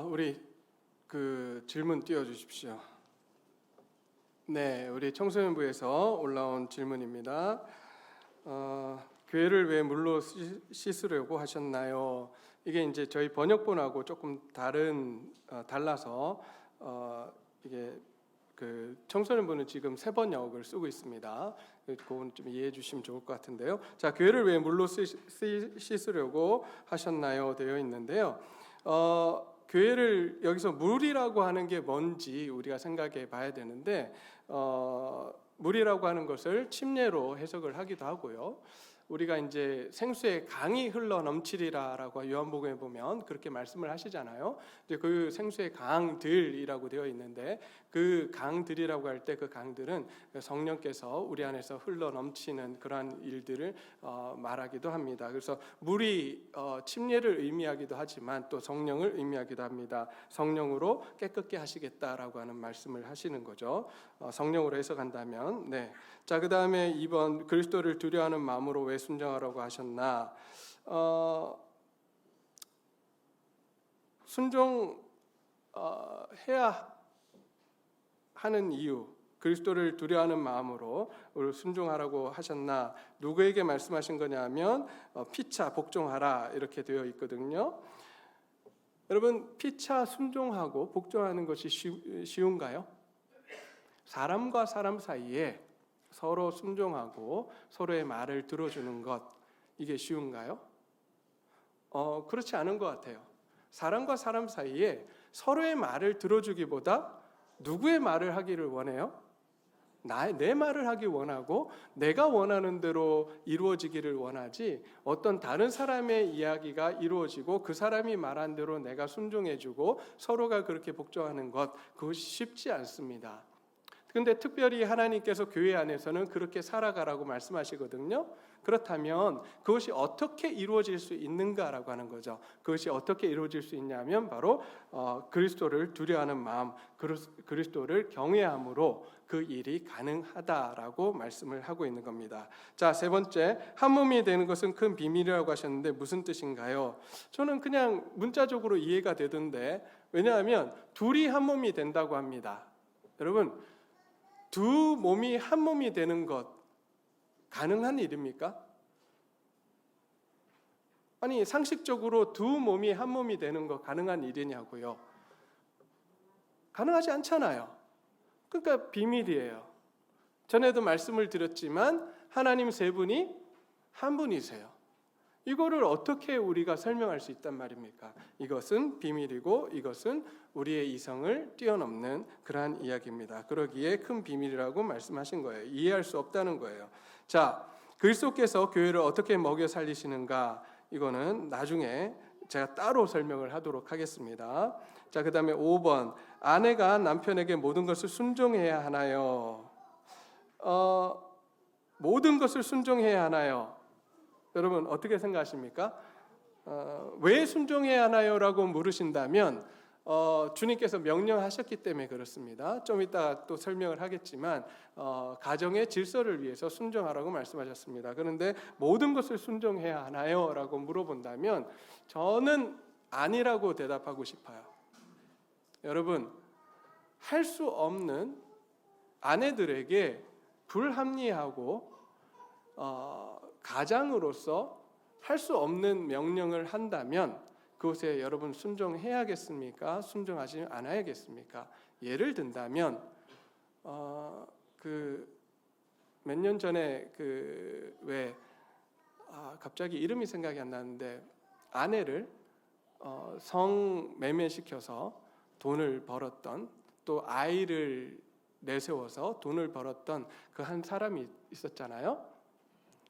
우리 질문 띄워주십시오. 네, 우리 청소년부에서 올라온 질문입니다. 교회를 왜 물로 씻으려고 하셨나요? 이게 이제 저희 번역본하고 조금 달라서 이게 청소년부는 지금 새 번역을 쓰고 있습니다. 그건 좀 이해해 주시면 좋을 것 같은데요. 자, 교회를 왜 물로 씻으려고 하셨나요? 되어 있는데요. 교회를 여기서 물이라고 하는 게 뭔지 우리가 생각해 봐야 되는데, 물이라고 하는 것을 침례로 해석을 하기도 하고요. 우리가 이제 생수의 강이 흘러 넘치리라라고 요한복음에 보면 그렇게 말씀을 하시잖아요. 이제 그 생수의 강들이라고 되어 있는데, 그 강들이라고 할 때 그 강들은 성령께서 우리 안에서 흘러 넘치는 그러한 일들을 말하기도 합니다. 그래서 물이 침례를 의미하기도 하지만 또 성령을 의미하기도 합니다. 성령으로 깨끗게 하시겠다라고 하는 말씀을 하시는 거죠. 성령으로 해석한다면. 네. 자, 그 다음에 2번, 그리스도를 두려워하는 마음으로 왜 순종하라고 하셨나? 순종해야 하는 이유, 그리스도를 두려워하는 마음으로 순종하라고 하셨나? 누구에게 말씀하신 거냐면 피차 복종하라 이렇게 되어 있거든요. 여러분, 피차 순종하고 복종하는 것이 쉬운가요? 사람과 사람 사이에 서로 순종하고 서로의 말을 들어주는 것, 이게 쉬운가요? 그렇지 않은 것 같아요. 사람과 사람 사이에 서로의 말을 들어주기보다 누구의 말을 하기를 원해요? 내 말을 하기 원하고 내가 원하는 대로 이루어지기를 원하지, 어떤 다른 사람의 이야기가 이루어지고 그 사람이 말한 대로 내가 순종해주고 서로가 그렇게 복종하는 것, 그것이 쉽지 않습니다. 그런데 특별히 하나님께서 교회 안에서는 그렇게 살아가라고 말씀하시거든요. 그렇다면 그것이 어떻게 이루어질 수 있는가라고 하는 거죠. 그것이 어떻게 이루어질 수 있냐면 바로 그리스도를 두려워하는 마음, 그리스도를 경외함으로 그 일이 가능하다라고 말씀을 하고 있는 겁니다. 자, 세 번째, 한 몸이 되는 것은 큰 비밀이라고 하셨는데 무슨 뜻인가요? 저는 그냥 문자적으로 이해가 되던데, 왜냐하면 둘이 한 몸이 된다고 합니다. 여러분, 두 몸이 한 몸이 되는 것 가능한 일입니까? 아니, 상식적으로 두 몸이 한 몸이 되는 것 가능한 일이냐고요? 가능하지 않잖아요. 그러니까 비밀이에요. 전에도 말씀을 드렸지만 하나님 세 분이 한 분이세요. 이거를 어떻게 우리가 설명할 수 있단 말입니까? 이것은 비밀이고 이것은 우리의 이성을 뛰어넘는 그러한 이야기입니다. 그러기에 큰 비밀이라고 말씀하신 거예요. 이해할 수 없다는 거예요. 자, 그리스도께서 교회를 어떻게 먹여 살리시는가? 이거는 나중에 제가 따로 설명을 하도록 하겠습니다. 자, 그 다음에 5번, 아내가 남편에게 모든 것을 순종해야 하나요? 모든 것을 순종해야 하나요? 여러분 어떻게 생각하십니까? 왜 순종해야 하나요? 라고 물으신다면 주님께서 명령하셨기 때문에 그렇습니다. 좀 이따 또 설명을 하겠지만 가정의 질서를 위해서 순종하라고 말씀하셨습니다. 그런데 모든 것을 순종해야 하나요? 라고 물어본다면 저는 아니라고 대답하고 싶어요. 여러분, 할 수 없는 아내들에게 불합리하고 가장으로서 할 수 없는 명령을 한다면 그것에 여러분 순종해야겠습니까? 순종하지 않아야겠습니까? 예를 든다면 몇 년 전에 갑자기 이름이 생각이 안 나는데 아내를 성매매시켜서 돈을 벌었던, 또 아이를 내세워서 돈을 벌었던 그 한 사람이 있었잖아요.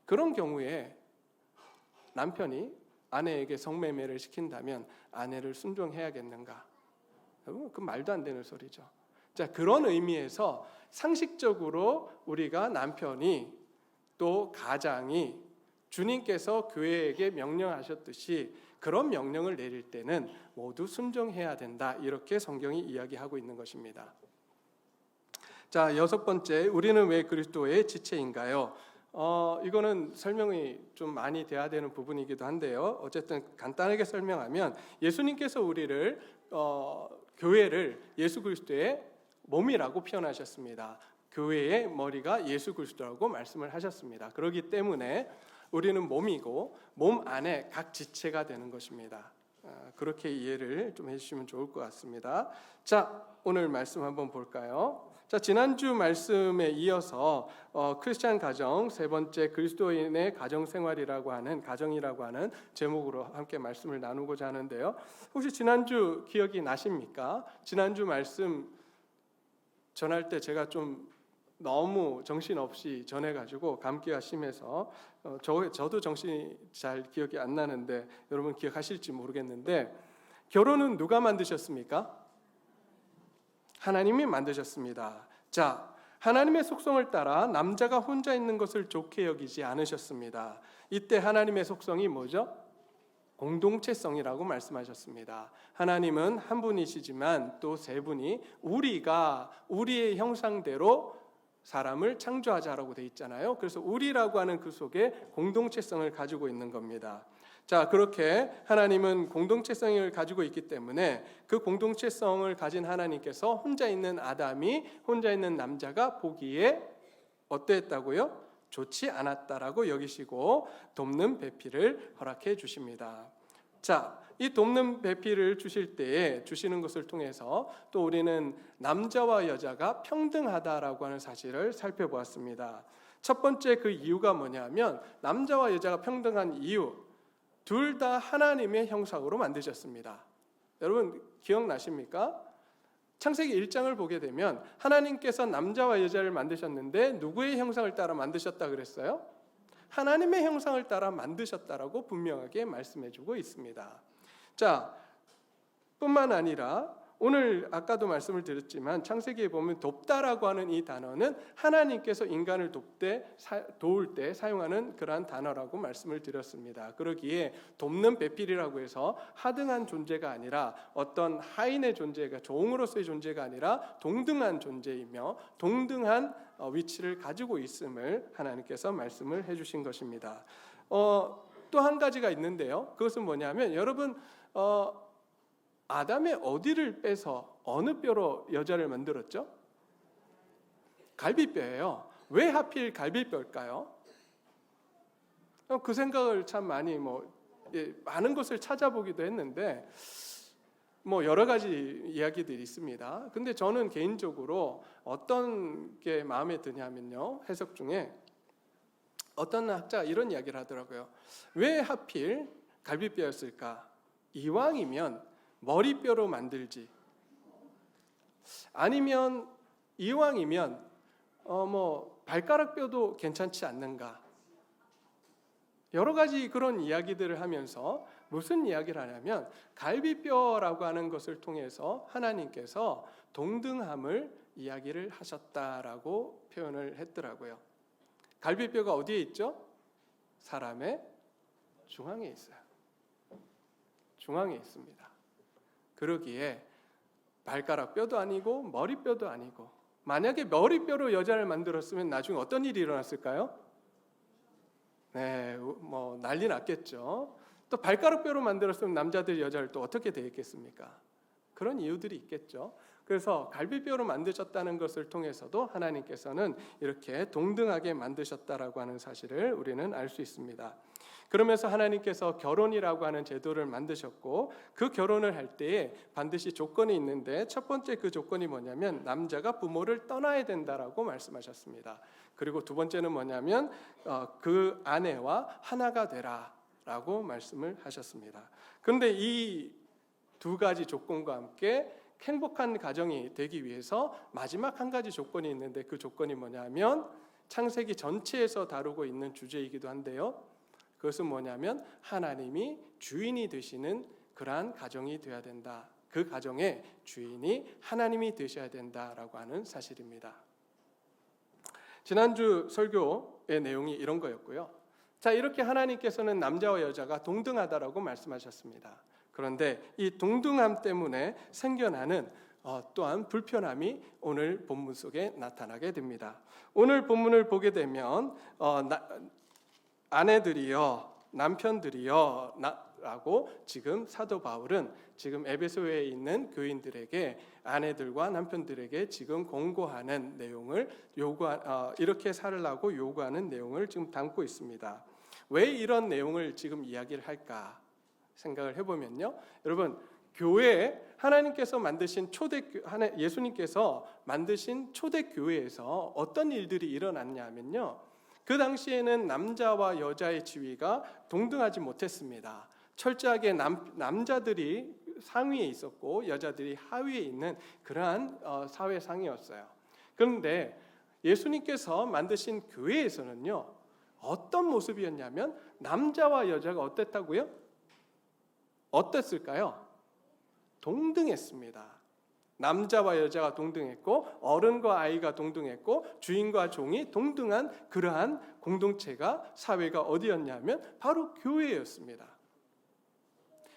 그런 경우에 남편이 아내에게 성매매를 시킨다면 아내를 순종해야겠는가? 여러분, 그 말도 안 되는 소리죠. 자, 그런 의미에서 상식적으로 우리가 남편이 또 가장이 주님께서 교회에게 명령하셨듯이 그런 명령을 내릴 때는 모두 순종해야 된다, 이렇게 성경이 이야기하고 있는 것입니다. 자, 6번째, 우리는 왜 그리스도의 지체인가요? 이거는 설명이 좀 많이 돼야 되는 부분이기도 한데요. 어쨌든 간단하게 설명하면 예수님께서 우리를 교회를 예수 그리스도의 몸이라고 표현하셨습니다. 교회의 머리가 예수 그리스도라고 말씀을 하셨습니다. 그렇기 때문에 우리는 몸이고 몸 안에 각 지체가 되는 것입니다. 그렇게 이해를 좀 해주시면 좋을 것 같습니다. 자, 오늘 말씀 한번 볼까요? 자, 지난주 말씀에 이어서 크리스찬 가정 세 번째 그리스도인의 가정 생활이라고 하는 가정이라고 하는 제목으로 함께 말씀을 나누고자 하는데요. 혹시 지난주 기억이 나십니까? 지난주 말씀 전할 때 제가 좀 너무 정신없이 전해가지고 감기가 심해서 저도 정신이 잘 기억이 안 나는데 여러분 기억하실지 모르겠는데, 결혼은 누가 만드셨습니까? 하나님이 만드셨습니다. 자, 하나님의 속성을 따라 남자가 혼자 있는 것을 좋게 여기지 않으셨습니다. 이때 하나님의 속성이 뭐죠? 공동체성이라고 말씀하셨습니다. 하나님은 한 분이시지만 또 세 분이 우리가 우리의 형상대로 사람을 창조하자라고 돼 있잖아요. 그래서 우리라고 하는 그 속에 공동체성을 가지고 있는 겁니다. 자, 그렇게 하나님은 공동체성을 가지고 있기 때문에 그 공동체성을 가진 하나님께서 혼자 있는 아담이, 혼자 있는 남자가 보기에 어떠했다고요? 좋지 않았다라고 여기시고 돕는 배필을 허락해 주십니다. 자, 이 돕는 배필을 주실 때에 주시는 것을 통해서 또 우리는 남자와 여자가 평등하다라고 하는 사실을 살펴보았습니다. 첫 번째 그 이유가 뭐냐면, 남자와 여자가 평등한 이유, 둘 다 하나님의 형상으로 만드셨습니다. 여러분 기억나십니까? 창세기 1장을 보게 되면 하나님께서 남자와 여자를 만드셨는데 누구의 형상을 따라 만드셨다 그랬어요? 하나님의 형상을 따라 만드셨다라고 분명하게 말씀해주고 있습니다. 자, 뿐만 아니라 오늘 아까도 말씀을 드렸지만 창세기에 보면 돕다라고 하는 이 단어는 하나님께서 인간을 도울 때 사용하는 그러한 단어라고 말씀을 드렸습니다. 그러기에 돕는 배필이라고 해서 하등한 존재가 아니라 어떤 하인의 존재가, 종으로서의 존재가 아니라 동등한 존재이며 동등한 위치를 가지고 있음을 하나님께서 말씀을 해주신 것입니다. 또 한 가지가 있는데요. 그것은 뭐냐면, 여러분 아담의 어디를 빼서 어느 뼈로 여자를 만들었죠? 갈비뼈예요. 왜 하필 갈비뼈일까요? 그 생각을 참 많이 많은 것을 찾아보기도 했는데 여러 가지 이야기들이 있습니다. 근데 저는 개인적으로 어떤 게 마음에 드냐면요, 해석 중에 어떤 학자가 이런 이야기를 하더라고요. 왜 하필 갈비뼈였을까? 이왕이면 머리뼈로 만들지, 아니면 이왕이면 발가락뼈도 괜찮지 않는가? 여러 가지 그런 이야기들을 하면서 무슨 이야기를 하냐면, 갈비뼈라고 하는 것을 통해서 하나님께서 동등함을 이야기를 하셨다라고 표현을 했더라고요. 갈비뼈가 어디에 있죠? 사람의 중앙에 있어요. 중앙에 있습니다. 그러기에 발가락뼈도 아니고 머리뼈도 아니고, 만약에 머리뼈로 여자를 만들었으면 나중에 어떤 일이 일어났을까요? 네, 난리 났겠죠. 또 발가락뼈로 만들었으면 남자들이 여자를 또 어떻게 대했겠습니까? 그런 이유들이 있겠죠. 그래서 갈비뼈로 만드셨다는 것을 통해서도 하나님께서는 이렇게 동등하게 만드셨다라고 하는 사실을 우리는 알 수 있습니다. 그러면서 하나님께서 결혼이라고 하는 제도를 만드셨고, 그 결혼을 할 때에 반드시 조건이 있는데, 첫 번째 그 조건이 뭐냐면 남자가 부모를 떠나야 된다라고 말씀하셨습니다. 그리고 두 번째는 뭐냐면 그 아내와 하나가 되라라고 말씀을 하셨습니다. 그런데 이 두 가지 조건과 함께 행복한 가정이 되기 위해서 마지막 한 가지 조건이 있는데, 그 조건이 뭐냐면 창세기 전체에서 다루고 있는 주제이기도 한데요, 그것은 뭐냐면 하나님이 주인이 되시는 그러한 가정이 되어야 된다. 그 가정의 주인이 하나님이 되셔야 된다라고 하는 사실입니다. 지난주 설교의 내용이 이런 거였고요. 자, 이렇게 하나님께서는 남자와 여자가 동등하다라고 말씀하셨습니다. 그런데 이 동등함 때문에 생겨나는 또한 불편함이 오늘 본문 속에 나타나게 됩니다. 오늘 본문을 보게 되면 아내들이여 남편들이여 라고 지금 사도 바울은 지금 에베소에 있는 교인들에게, 아내들과 남편들에게 지금 공고하는 내용을 이렇게 살으라고 요구하는 내용을 지금 담고 있습니다. 왜 이런 내용을 지금 이야기를 할까 생각을 해보면요, 여러분, 교회, 하나님께서 만드신 예수님께서 만드신 초대 교회에서 어떤 일들이 일어났냐면요, 그 당시에는 남자와 여자의 지위가 동등하지 못했습니다. 철저하게 남자들이 상위에 있었고 여자들이 하위에 있는 그러한 사회상이었어요. 그런데 예수님께서 만드신 교회에서는요, 어떤 모습이었냐면 남자와 여자가 어땠다고요? 어땠을까요? 동등했습니다. 남자와 여자가 동등했고 어른과 아이가 동등했고 주인과 종이 동등한 그러한 공동체가, 사회가 어디였냐면 바로 교회였습니다.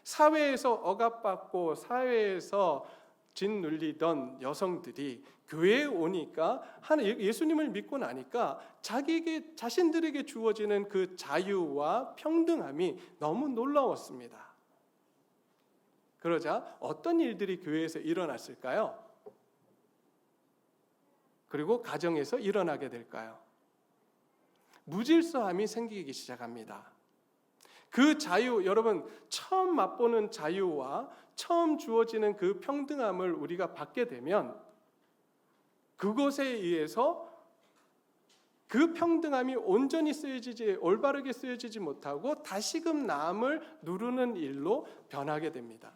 사회에서 억압받고 사회에서 짓눌리던 여성들이 교회에 오니까, 예수님을 믿고 나니까 자신들에게 주어지는 그 자유와 평등함이 너무 놀라웠습니다. 그러자 어떤 일들이 교회에서 일어났을까요? 그리고 가정에서 일어나게 될까요? 무질서함이 생기기 시작합니다. 그 자유, 여러분, 처음 맛보는 자유와 처음 주어지는 그 평등함을 우리가 받게 되면 그것에 의해서 그 평등함이 온전히 올바르게 쓰여지지 못하고 다시금 남을 누르는 일로 변하게 됩니다.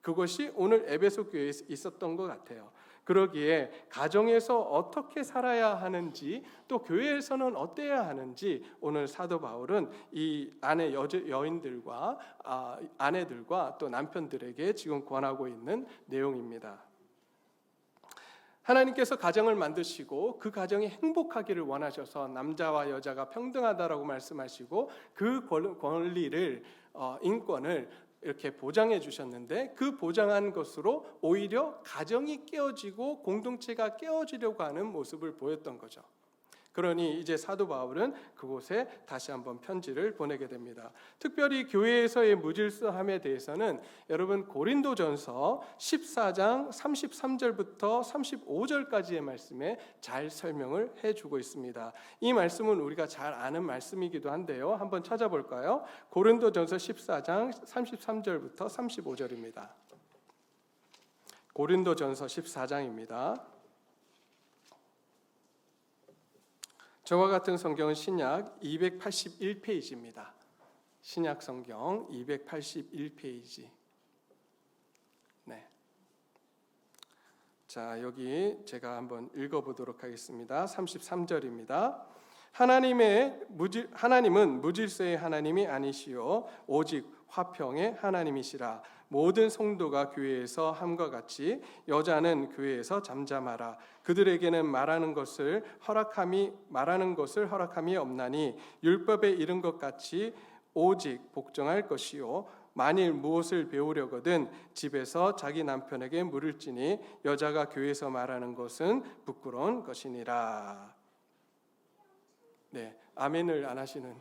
그것이 오늘 에베소 교회에 있었던 것 같아요. 그러기에 가정에서 어떻게 살아야 하는지, 또 교회에서는 어때야 하는지 오늘 사도 바울은 이 여인들과 아내들과 또 남편들에게 지금 권하고 있는 내용입니다. 하나님께서 가정을 만드시고 그 가정이 행복하기를 원하셔서 남자와 여자가 평등하다라고 말씀하시고 그 권리를, 인권을 이렇게 보장해 주셨는데, 그 보장한 것으로 오히려 가정이 깨어지고 공동체가 깨어지려고 하는 모습을 보였던 거죠. 그러니 이제 사도 바울은 그곳에 다시 한번 편지를 보내게 됩니다. 특별히 교회에서의 무질서함에 대해서는 여러분 고린도전서 14장 33절부터 35절까지의 말씀에 잘 설명을 해주고 있습니다. 이 말씀은 우리가 잘 아는 말씀이기도 한데요, 한번 찾아볼까요? 고린도전서 14장 33절부터 35절입니다. 고린도전서 14장입니다. 저와 같은 성경은 신약 281페이지입니다. 신약 성경 281페이지. 네. 자, 여기 제가 한번 읽어보도록 하겠습니다. 33절입니다. 하나님은 무질서의 하나님이 아니시오 오직 화평의 하나님이시라. 모든 성도가 교회에서 함과 같이 여자는 교회에서 잠잠하라. 그들에게는 말하는 것을 허락함이 없나니 율법에 이른 것 같이 오직 복종할 것이요 만일 무엇을 배우려거든 집에서 자기 남편에게 물을지니 여자가 교회에서 말하는 것은 부끄러운 것이니라. 네, 아멘을 안 하시는.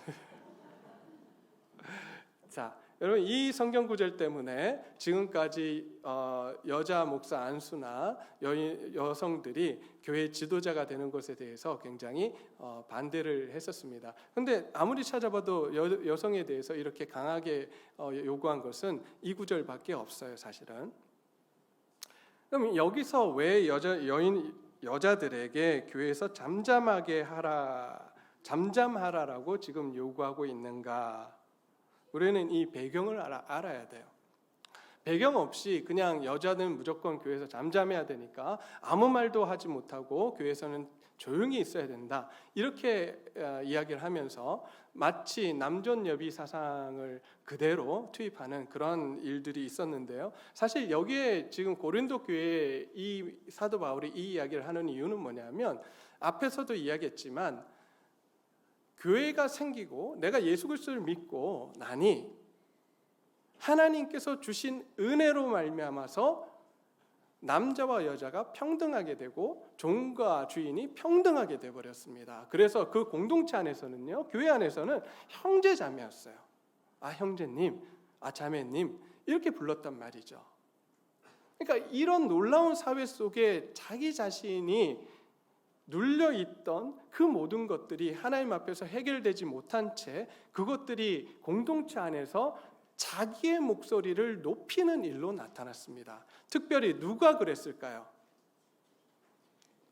자, 여러분, 이 성경 구절 때문에 지금까지 여자 목사 안수나 여성들이 교회 지도자가 되는 것에 대해서 굉장히 반대를 했었습니다. 그런데 아무리 찾아봐도 여성에 대해서 이렇게 강하게 요구한 것은 이 구절밖에 없어요, 사실은. 그럼 여기서 왜 여자들에게 교회에서 잠잠하라라고 지금 요구하고 있는가? 우리는 이 배경을 알아야 돼요. 배경 없이 그냥 여자는 무조건 교회에서 잠잠해야 되니까 아무 말도 하지 못하고 교회에서는 조용히 있어야 된다, 이렇게 이야기를 하면서 마치 남존여비 사상을 그대로 투입하는 그런 일들이 있었는데요. 사실 여기에 지금 고린도 교회에 이 사도 바울이 이 이야기를 하는 이유는 뭐냐면, 앞에서도 이야기했지만 교회가 생기고 내가 예수 그리스도를 믿고 나니 하나님께서 주신 은혜로 말미암아서 남자와 여자가 평등하게 되고 종과 주인이 평등하게 되어버렸습니다. 그래서 그 공동체 안에서는요, 교회 안에서는 형제자매였어요. 형제님, 자매님 이렇게 불렀단 말이죠. 그러니까 이런 놀라운 사회 속에 자기 자신이 눌려있던 그 모든 것들이 하나님 앞에서 해결되지 못한 채 그것들이 공동체 안에서 자기의 목소리를 높이는 일로 나타났습니다. 특별히 누가 그랬을까요?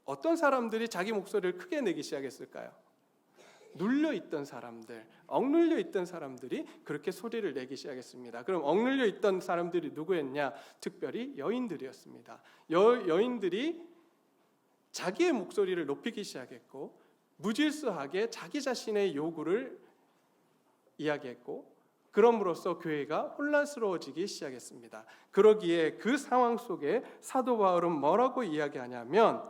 어떤 사람들이 자기 목소리를 크게 내기 시작했을까요? 눌려있던 사람들, 억눌려 있던 사람들이 그렇게 소리를 내기 시작했습니다. 그럼 억눌려 있던 사람들이 누구였냐? 특별히 여인들이었습니다. 여인들이 자기의 목소리를 높이기 시작했고 무질서하게 자기 자신의 요구를 이야기했고 그럼으로써 교회가 혼란스러워지기 시작했습니다. 그러기에 그 상황 속에 사도 바울은 뭐라고 이야기하냐면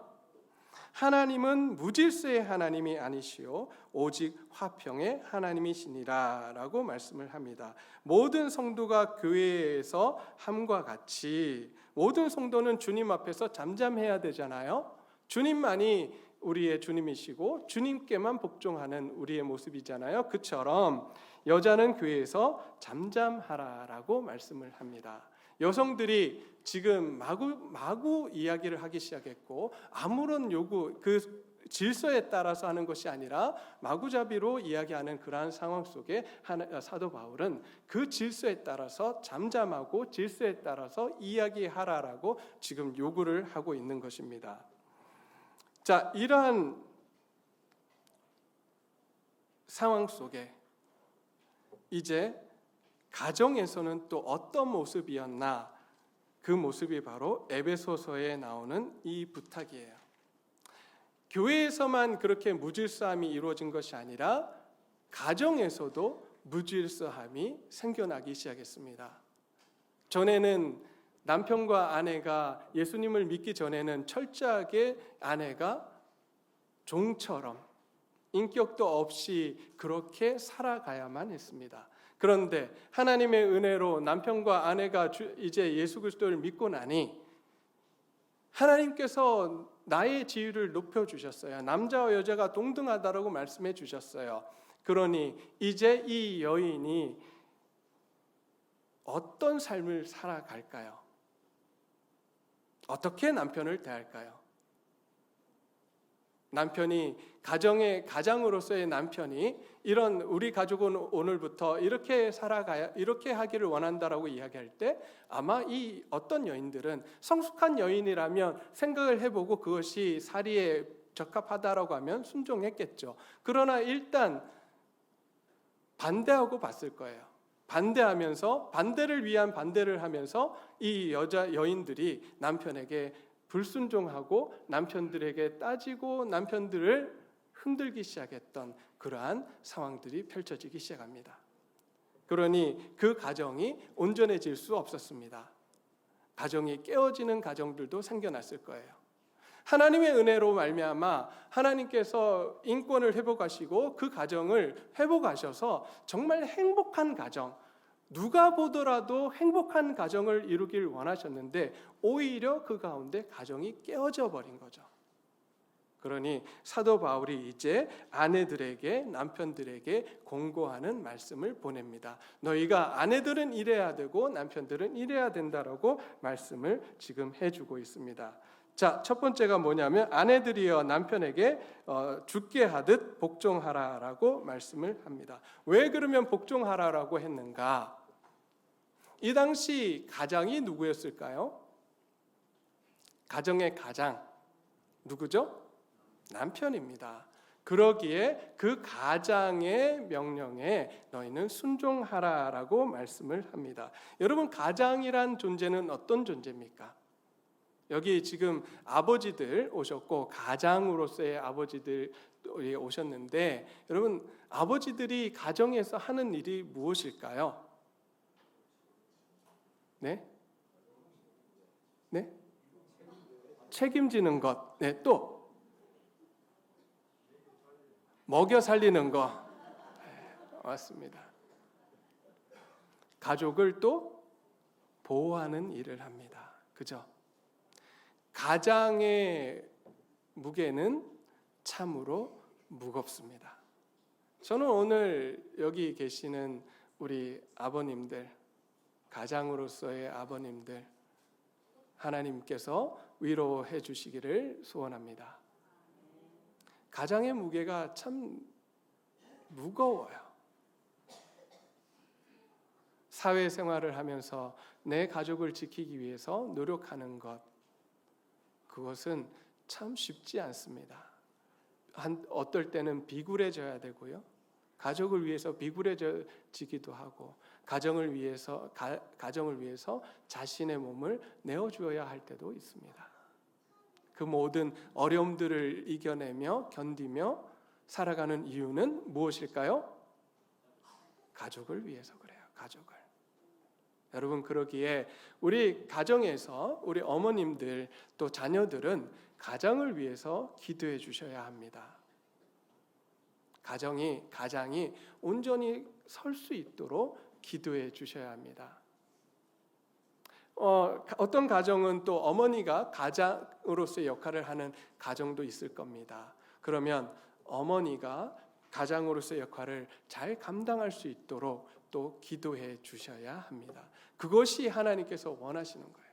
하나님은 무질서의 하나님이 아니시오 오직 화평의 하나님이시니라 라고 말씀을 합니다. 모든 성도가 교회에서 함과 같이 모든 성도는 주님 앞에서 잠잠해야 되잖아요. 주님만이 우리의 주님이시고 주님께만 복종하는 우리의 모습이잖아요. 그처럼 여자는 교회에서 잠잠하라라고 말씀을 합니다. 여성들이 지금 마구 이야기를 하기 시작했고 아무런 요구, 그 질서에 따라서 하는 것이 아니라 마구잡이로 이야기하는 그러한 상황 속에 사도 바울은 그 질서에 따라서 잠잠하고 질서에 따라서 이야기하라라고 지금 요구를 하고 있는 것입니다. 자, 이러한 상황 속에 이제 가정에서는 또 어떤 모습이었나? 그 모습이 바로 에베소서에 나오는 이 부탁이에요. 교회에서만 그렇게 무질서함이 이루어진 것이 아니라 가정에서도 무질서함이 생겨나기 시작했습니다. 전에는 남편과 아내가 예수님을 믿기 전에는 철저하게 아내가 종처럼 인격도 없이 그렇게 살아가야만 했습니다. 그런데 하나님의 은혜로 남편과 아내가 이제 예수 그리스도를 믿고 나니 하나님께서 나의 지위를 높여주셨어요. 남자와 여자가 동등하다라고 말씀해 주셨어요. 그러니 이제 이 여인이 어떤 삶을 살아갈까요? 어떻게 남편을 대할까요? 남편이 가장으로서의 남편이 이런 우리 가족은 오늘부터 이렇게 살아가야 이렇게 하기를 원한다라고 이야기할 때 아마 이 어떤 여인들은 성숙한 여인이라면 생각을 해보고 그것이 사리에 적합하다라고 하면 순종했겠죠. 그러나 일단 반대하고 봤을 거예요. 반대하면서 반대를 위한 반대를 하면서 이 여인들이 남편에게 불순종하고 남편들에게 따지고 남편들을 흔들기 시작했던 그러한 상황들이 펼쳐지기 시작합니다. 그러니 그 가정이 온전해질 수 없었습니다. 가정이 깨어지는 가정들도 생겨났을 거예요. 하나님의 은혜로 말미암아 하나님께서 인권을 회복하시고 그 가정을 회복하셔서 정말 행복한 가정, 누가 보더라도 행복한 가정을 이루길 원하셨는데 오히려 그 가운데 가정이 깨어져 버린 거죠. 그러니 사도 바울이 이제 아내들에게 남편들에게 공고하는 말씀을 보냅니다. 너희가 아내들은 이래야 되고 남편들은 이래야 된다라고 말씀을 지금 해주고 있습니다. 자, 첫 번째가 뭐냐면 아내들이여 남편에게 죽게 하듯 복종하라라고 말씀을 합니다. 왜 그러면 복종하라라고 했는가? 이 당시 가장이 누구였을까요? 가정의 가장 누구죠? 남편입니다. 그러기에 그 가장의 명령에 너희는 순종하라라고 말씀을 합니다. 여러분, 가장이란 존재는 어떤 존재입니까? 여기 지금 아버지들 오셨고 가장으로서의 아버지들이 오셨는데 여러분, 아버지들이 가정에서 하는 일이 무엇일까요? 네? 책임지는 것. 네, 또 먹여 살리는 것. 맞습니다. 가족을 또 보호하는 일을 합니다. 그죠? 가장의 무게는 참으로 무겁습니다. 저는 오늘 여기 계시는 우리 아버님들, 가장으로서의 아버님들, 하나님께서 위로해 주시기를 소원합니다. 가장의 무게가 참 무거워요. 사회생활을 하면서 내 가족을 지키기 위해서 노력하는 것, 그것은 참 쉽지 않습니다. 어떨 때는 비굴해져야 되고요. 가족을 위해서 비굴해지기도 하고, 가정을 위해서 자신의 몸을 내어주어야 할 때도 있습니다. 그 모든 어려움들을 이겨내며 견디며 살아가는 이유는 무엇일까요? 가족을 위해서 그래요. 가족을. 여러분, 그러기에 우리 가정에서 우리 어머님들 또 자녀들은 가정을 위해서 기도해 주셔야 합니다. 가장이 온전히 설 수 있도록 기도해 주셔야 합니다. 어떤 가정은 또 어머니가 가장으로서의 역할을 하는 가정도 있을 겁니다. 그러면 어머니가 가장으로서의 역할을 잘 감당할 수 있도록 또 기도해 주셔야 합니다. 그것이 하나님께서 원하시는 거예요.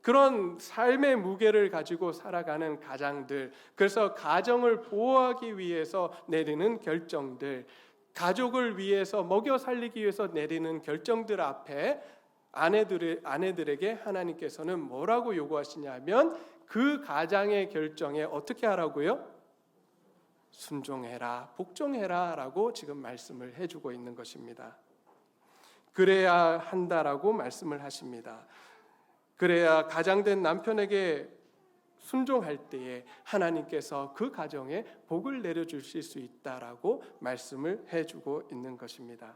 그런 삶의 무게를 가지고 살아가는 가장들, 그래서 가정을 보호하기 위해서 내리는 결정들, 가족을 위해서 먹여 살리기 위해서 내리는 결정들 앞에 아내들에게 하나님께서는 뭐라고 요구하시냐면 그 가장의 결정에 어떻게 하라고요? 순종해라, 복종해라 라고 지금 말씀을 해주고 있는 것입니다. 그래야 한다라고 말씀을 하십니다. 그래야 가장된 남편에게 순종할 때에 하나님께서 그 가정에 복을 내려주실 수 있다라고 말씀을 해주고 있는 것입니다.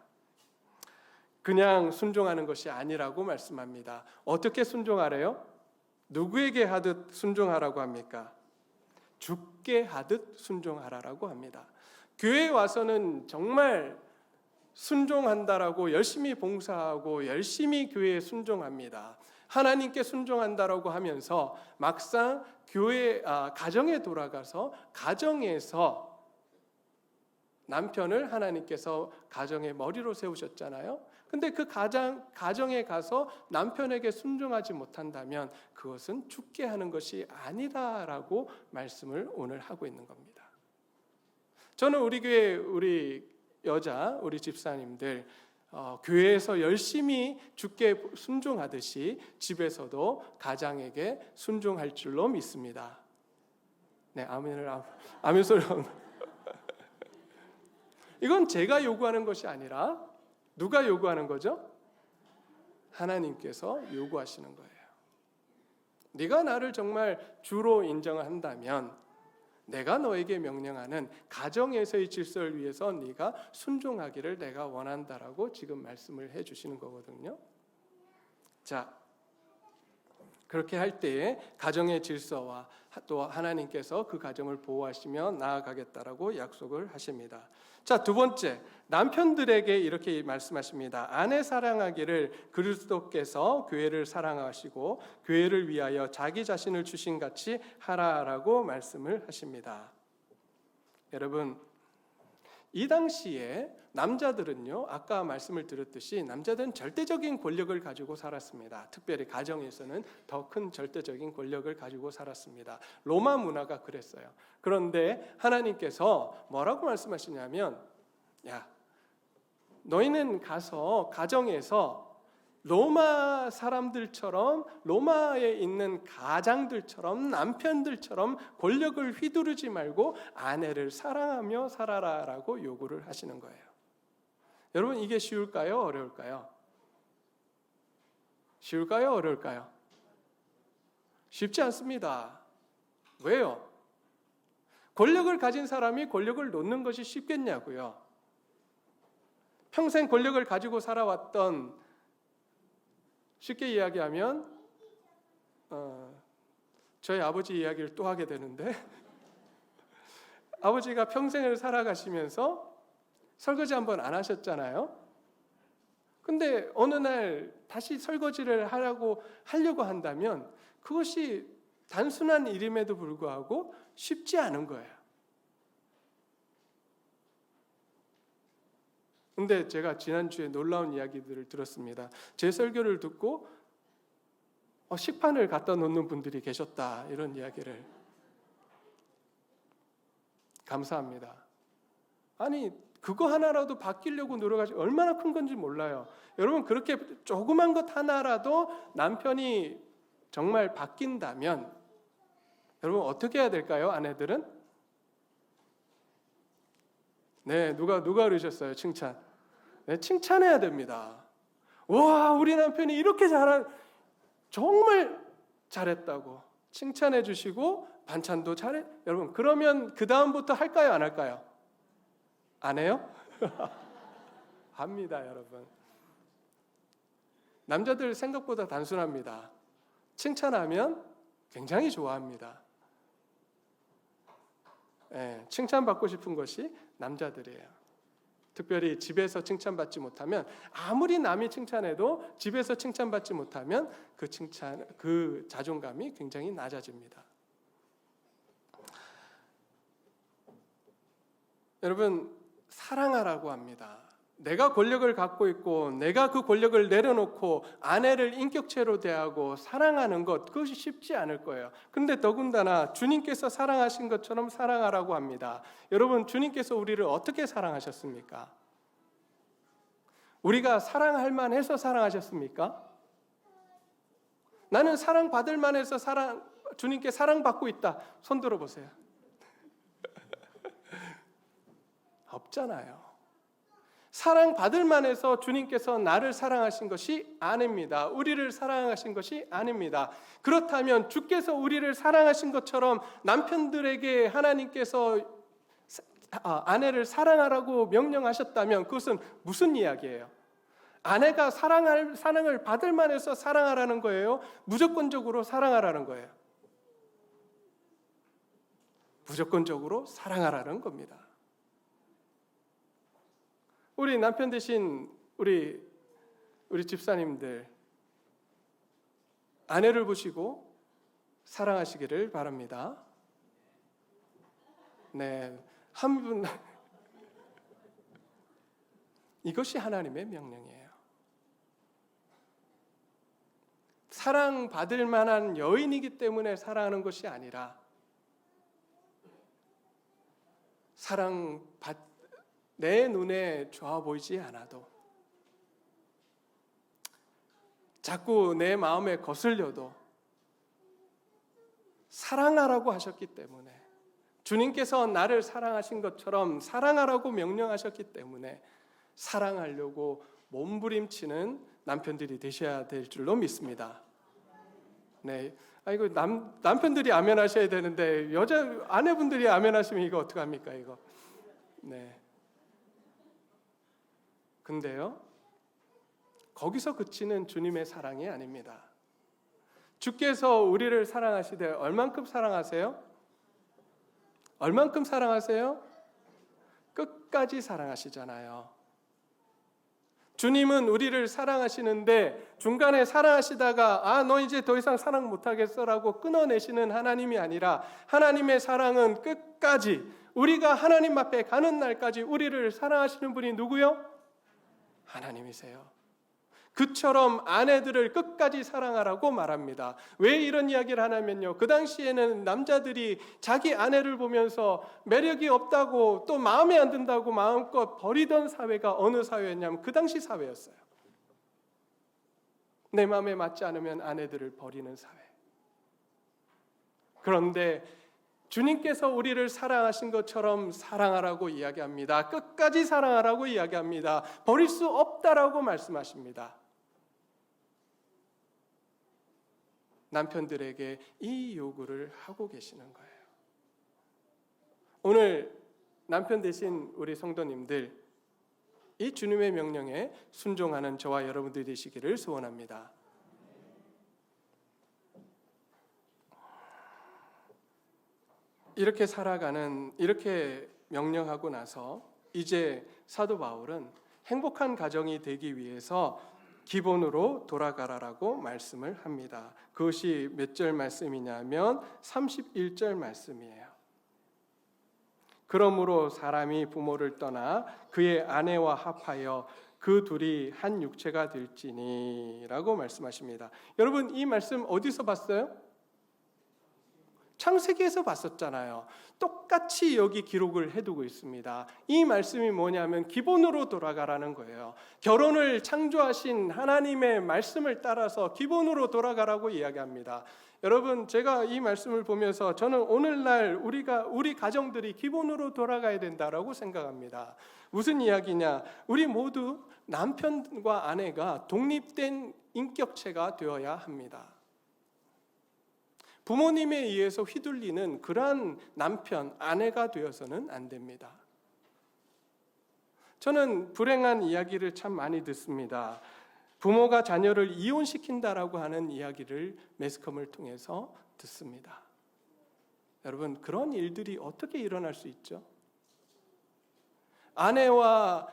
그냥 순종하는 것이 아니라고 말씀합니다. 어떻게 순종하래요? 누구에게 하듯 순종하라고 합니까? 죽게 하듯 순종하라라고 합니다. 교회에 와서는 정말 순종한다라고 열심히 봉사하고 열심히 교회에 순종합니다. 하나님께 순종한다라고 하면서 막상 가정에 돌아가서 가정에서 남편을 하나님께서 가정의 머리로 세우셨잖아요. 근데 그 가정에 가서 남편에게 순종하지 못한다면 그것은 죽게 하는 것이 아니다라고 말씀을 오늘 하고 있는 겁니다. 저는 우리 교회 우리 집사님들 교회에서 열심히 주께 순종하듯이 집에서도 가장에게 순종할 줄로 믿습니다. 네, 아멘 소리. 이건 제가 요구하는 것이 아니라 누가 요구하는 거죠? 하나님께서 요구하시는 거예요. 네가 나를 정말 주로 인정한다면 내가 너에게 명령하는 가정에서의 질서를 위해서 네가 순종하기를 내가 원한다라고 지금 말씀을 해주시는 거거든요. 자, 그렇게 할 때에 가정의 질서와 또 하나님께서 그 가정을 보호하시며 나아가겠다라고 약속을 하십니다. 자, 두 번째, 남편들에게 이렇게 말씀하십니다. 아내 사랑하기를 그리스도께서 교회를 사랑하시고 교회를 위하여 자기 자신을 주신 같이 하라라고 말씀을 하십니다. 여러분, 이 당시에 남자들은요, 아까 말씀을 드렸듯이 남자들은 절대적인 권력을 가지고 살았습니다. 특별히 가정에서는 더 큰 절대적인 권력을 가지고 살았습니다. 로마 문화가 그랬어요. 그런데 하나님께서 뭐라고 말씀하시냐면, 야, 너희는 가서 가정에서 로마 사람들처럼, 로마에 있는 가장들처럼, 남편들처럼 권력을 휘두르지 말고 아내를 사랑하며 살아라라고 요구를 하시는 거예요. 여러분, 이게 쉬울까요? 어려울까요? 쉬울까요? 어려울까요? 쉽지 않습니다. 왜요? 권력을 가진 사람이 권력을 놓는 것이 쉽겠냐고요. 평생 권력을 가지고 살아왔던, 쉽게 이야기하면 저희 아버지 이야기를 또 하게 되는데 아버지가 평생을 살아가시면서 설거지 한번 안 하셨잖아요. 근데 어느 날 다시 설거지를 하려고 한다면 그것이 단순한 일임에도 불구하고 쉽지 않은 거예요. 근데 제가 지난주에 놀라운 이야기들을 들었습니다. 제 설교를 듣고 식판을 갖다 놓는 분들이 계셨다, 이런 이야기를. 감사합니다. 아니, 그거 하나라도 바뀌려고 노력하시, 얼마나 큰 건지 몰라요. 여러분, 그렇게 조그만 것 하나라도 남편이 정말 바뀐다면 여러분 어떻게 해야 될까요? 아내들은? 네, 누가 그러셨어요? 칭찬. 네, 칭찬해야 됩니다. 와, 우리 남편이 이렇게 정말 잘했다고 칭찬해 주시고 반찬도 잘해. 여러분, 그러면 그 다음부터 할까요? 안 할까요? 안 해요? 합니다, 여러분. 남자들 생각보다 단순합니다. 칭찬하면 굉장히 좋아합니다. 네, 칭찬받고 싶은 것이 남자들이에요. 특별히 집에서 칭찬받지 못하면, 아무리 남이 칭찬해도 집에서 칭찬받지 못하면 그 자존감이 굉장히 낮아집니다. 여러분, 사랑하라고 합니다. 내가 권력을 갖고 있고 내가 그 권력을 내려놓고 아내를 인격체로 대하고 사랑하는 것, 그것이 쉽지 않을 거예요. 근데 더군다나 주님께서 사랑하신 것처럼 사랑하라고 합니다. 여러분, 주님께서 우리를 어떻게 사랑하셨습니까? 우리가 사랑할 만해서 사랑하셨습니까? 나는 사랑받을 만해서 주님께 사랑받고 있다. 손 들어보세요. 없잖아요. 사랑받을 만해서 주님께서 나를 사랑하신 것이 아닙니다. 우리를 사랑하신 것이 아닙니다. 그렇다면 주께서 우리를 사랑하신 것처럼 남편들에게 하나님께서 아내를 사랑하라고 명령하셨다면 그것은 무슨 이야기예요? 아내가 사랑을 받을 만해서 사랑하라는 거예요? 무조건적으로 사랑하라는 거예요? 무조건적으로 사랑하라는 겁니다. 우리 남편 되신 우리 집사님들, 아내를 보시고 사랑하시기를 바랍니다. 네, 한 분 이것이 하나님의 명령이에요. 사랑받을 만한 여인이기 때문에 사랑하는 것이 아니라 내 눈에 좋아 보이지 않아도, 자꾸 내 마음에 거슬려도 사랑하라고 하셨기 때문에, 주님께서 나를 사랑하신 것처럼 사랑하라고 명령하셨기 때문에 사랑하려고 몸부림치는 남편들이 되셔야 될 줄로 믿습니다. 네, 이거 남편들이 아멘하셔야 되는데 아내분들이 아멘하시면 이거 어떡합니까, 이거? 네. 근데요, 거기서 그치는 주님의 사랑이 아닙니다. 주께서 우리를 사랑하시되 얼만큼 사랑하세요? 얼만큼 사랑하세요? 끝까지 사랑하시잖아요. 주님은 우리를 사랑하시는데 중간에 사랑하시다가 너 이제 더 이상 사랑 못하겠어라고 끊어내시는 하나님이 아니라, 하나님의 사랑은 끝까지, 우리가 하나님 앞에 가는 날까지 우리를 사랑하시는 분이 누구요? 하나님이세요. 그처럼 아내들을 끝까지 사랑하라고 말합니다. 왜 이런 이야기를 하냐면요, 그 당시에는 남자들이 자기 아내를 보면서 매력이 없다고, 또 마음에 안 든다고 마음껏 버리던 사회가 어느 사회였냐면 그 당시 사회였어요. 내 마음에 맞지 않으면 아내들을 버리는 사회. 그런데 주님께서 우리를 사랑하신 것처럼 사랑하라고 이야기합니다. 끝까지 사랑하라고 이야기합니다. 버릴 수 없다라고 말씀하십니다. 남편들에게 이 요구를 하고 계시는 거예요. 오늘 남편 되신 우리 성도님들, 이 주님의 명령에 순종하는 저와 여러분들이 되시기를 소원합니다. 이렇게 명령하고 나서 이제 사도 바울은 행복한 가정이 되기 위해서 기본으로 돌아가라라고 말씀을 합니다. 그것이 몇 절 말씀이냐면 31절 말씀이에요. 그러므로 사람이 부모를 떠나 그의 아내와 합하여 그 둘이 한 육체가 될지니 라고 말씀하십니다. 여러분, 이 말씀 어디서 봤어요? 창세기에서 봤었잖아요. 똑같이 여기 기록을 해두고 있습니다. 이 말씀이 뭐냐면 기본으로 돌아가라는 거예요. 결혼을 창조하신 하나님의 말씀을 따라서 기본으로 돌아가라고 이야기합니다. 여러분, 제가 이 말씀을 보면서 저는 오늘날 우리 가정들이 기본으로 돌아가야 된다라고 생각합니다. 무슨 이야기냐? 우리 모두 남편과 아내가 독립된 인격체가 되어야 합니다. 부모님에 의해서 휘둘리는 그러한 남편, 아내가 되어서는 안 됩니다. 저는 불행한 이야기를 참 많이 듣습니다. 부모가 자녀를 이혼시킨다라고 하는 이야기를 매스컴을 통해서 듣습니다. 여러분, 그런 일들이 어떻게 일어날 수 있죠?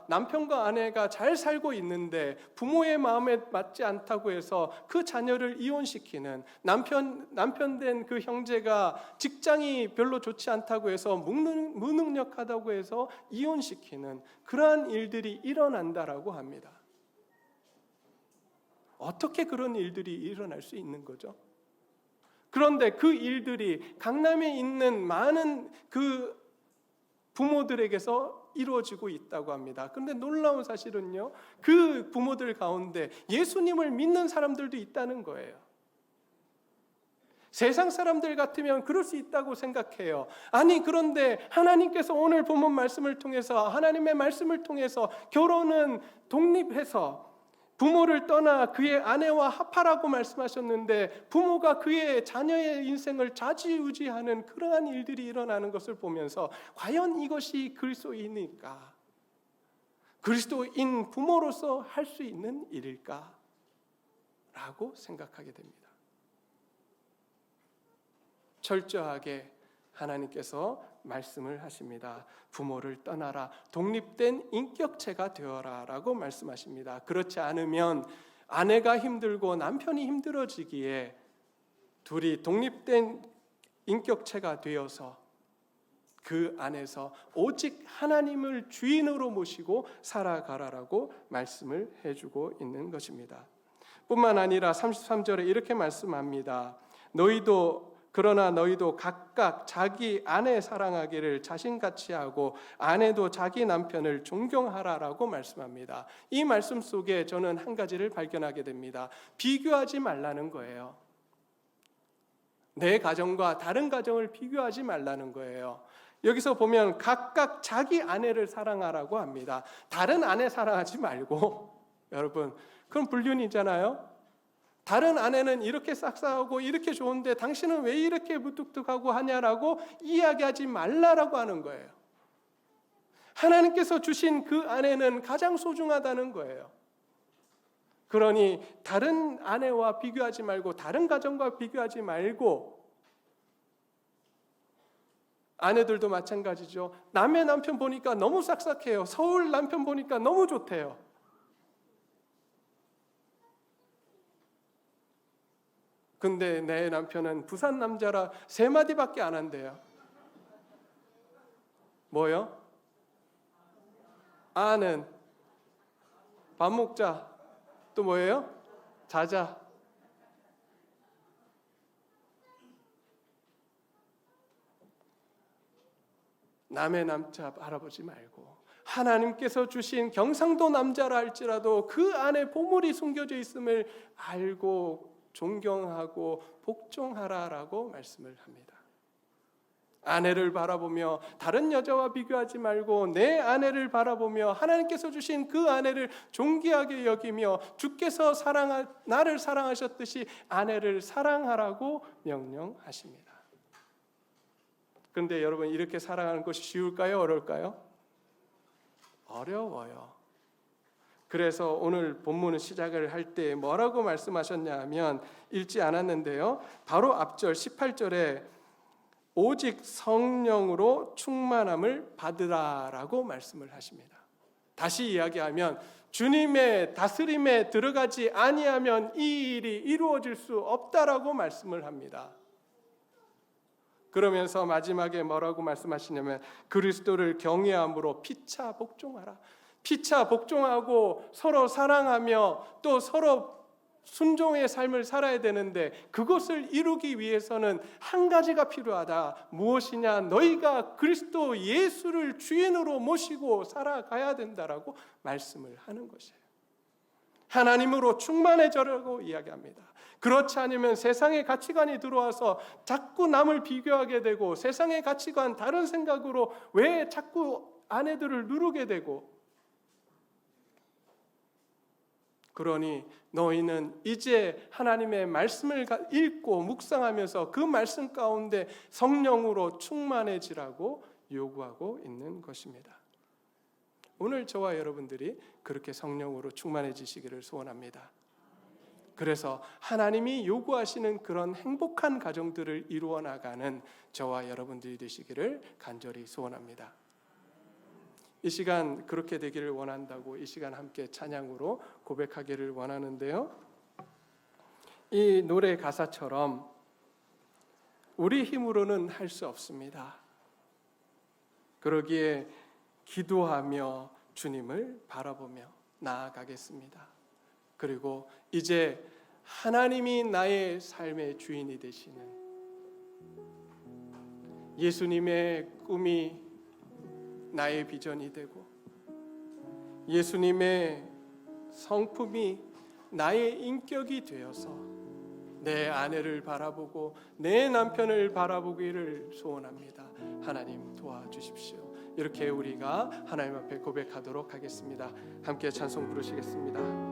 남편과 아내가 잘 살고 있는데 부모의 마음에 맞지 않다고 해서 그 자녀를 이혼시키는, 남편 된 그 형제가 직장이 별로 좋지 않다고 해서 무능력하다고 해서 이혼시키는 그러한 일들이 일어난다라고 합니다. 어떻게 그런 일들이 일어날 수 있는 거죠? 그런데 그 일들이 강남에 있는 많은 그 부모들에게서 이루어지고 있다고 합니다. 그런데 놀라운 사실은요, 그 부모들 가운데 예수님을 믿는 사람들도 있다는 거예요. 세상 사람들 같으면 그럴 수 있다고 생각해요. 아니, 그런데 하나님께서 오늘 본문 말씀을 통해서, 하나님의 말씀을 통해서 결혼은 독립해서 부모를 떠나 그의 아내와 합하라고 말씀하셨는데 부모가 그의 자녀의 인생을 좌지우지하는 그러한 일들이 일어나는 것을 보면서 과연 이것이 그리스도인일까? 그리스도인 부모로서 할 수 있는 일일까? 라고 생각하게 됩니다. 철저하게 하나님께서 말씀을 하십니다. 부모를 떠나라, 독립된 인격체가 되어라 라고 말씀하십니다. 그렇지 않으면 아내가 힘들고 남편이 힘들어지기에 둘이 독립된 인격체가 되어서 그 안에서 오직 하나님을 주인으로 모시고 살아가라라고 말씀을 해주고 있는 것입니다. 뿐만 아니라 33절에 이렇게 말씀합니다. 그러나 너희도 각각 자기 아내 사랑하기를 자신같이 하고 아내도 자기 남편을 존경하라라고 말씀합니다. 이 말씀 속에 저는 한 가지를 발견하게 됩니다. 비교하지 말라는 거예요. 내 가정과 다른 가정을 비교하지 말라는 거예요. 여기서 보면 각각 자기 아내를 사랑하라고 합니다. 다른 아내 사랑하지 말고, 여러분, 그건 불륜이잖아요. 다른 아내는 이렇게 싹싹하고 이렇게 좋은데 당신은 왜 이렇게 무뚝뚝하고 하냐라고 이야기하지 말라라고 하는 거예요. 하나님께서 주신 그 아내는 가장 소중하다는 거예요. 그러니 다른 아내와 비교하지 말고, 다른 가정과 비교하지 말고, 아내들도 마찬가지죠. 남의 남편 보니까 너무 싹싹해요. 서울 남편 보니까 너무 좋대요. 근데 내 남편은 부산 남자라 3마디밖에 안 한대요. 뭐요? 아는 밥 먹자. 또 뭐예요? 자자. 남의 남자 알아보지 말고 하나님께서 주신 경상도 남자라 할지라도 그 안에 보물이 숨겨져 있음을 알고 존경하고 복종하라라고 말씀을 합니다. 아내를 바라보며 다른 여자와 비교하지 말고 내 아내를 바라보며 하나님께서 주신 그 아내를 존귀하게 여기며 주께서 나를 사랑하셨듯이 아내를 사랑하라고 명령하십니다. 그런데 여러분, 이렇게 사랑하는 것이 쉬울까요? 어려울까요? 어려워요. 그래서 오늘 본문 시작을 할 때 뭐라고 말씀하셨냐 하면, 읽지 않았는데요, 바로 앞절 18절에 오직 성령으로 충만함을 받으라라고 말씀을 하십니다. 다시 이야기하면 주님의 다스림에 들어가지 아니하면 이 일이 이루어질 수 없다라고 말씀을 합니다. 그러면서 마지막에 뭐라고 말씀하시냐면 그리스도를 경외함으로 피차 복종하라. 피차 복종하고 서로 사랑하며 또 서로 순종의 삶을 살아야 되는데 그것을 이루기 위해서는 한 가지가 필요하다. 무엇이냐? 너희가 그리스도 예수를 주인으로 모시고 살아가야 된다라고 말씀을 하는 것이에요. 하나님으로 충만해져라고 이야기합니다. 그렇지 않으면 세상의 가치관이 들어와서 자꾸 남을 비교하게 되고 세상의 가치관, 다른 생각으로 왜 자꾸 아내들을 누르게 되고, 그러니 너희는 이제 하나님의 말씀을 읽고 묵상하면서 그 말씀 가운데 성령으로 충만해지라고 요구하고 있는 것입니다. 오늘 저와 여러분들이 그렇게 성령으로 충만해지시기를 소원합니다. 그래서 하나님이 요구하시는 그런 행복한 가정들을 이루어 나가는 저와 여러분들이 되시기를 간절히 소원합니다. 이 시간 그렇게 되기를 원한다고 이 시간 함께 찬양으로 고백하기를 원하는데요. 이 노래 가사처럼 우리 힘으로는 할 수 없습니다. 그러기에 기도하며 주님을 바라보며 나아가겠습니다. 그리고 이제 하나님이 나의 삶의 주인이 되시는 예수님의 꿈이 나의 비전이 되고 예수님의 성품이 나의 인격이 되어서 내 아내를 바라보고 내 남편을 바라보기를 소원합니다. 하나님 도와주십시오. 이렇게 우리가 하나님 앞에 고백하도록 하겠습니다. 함께 찬송 부르시겠습니다.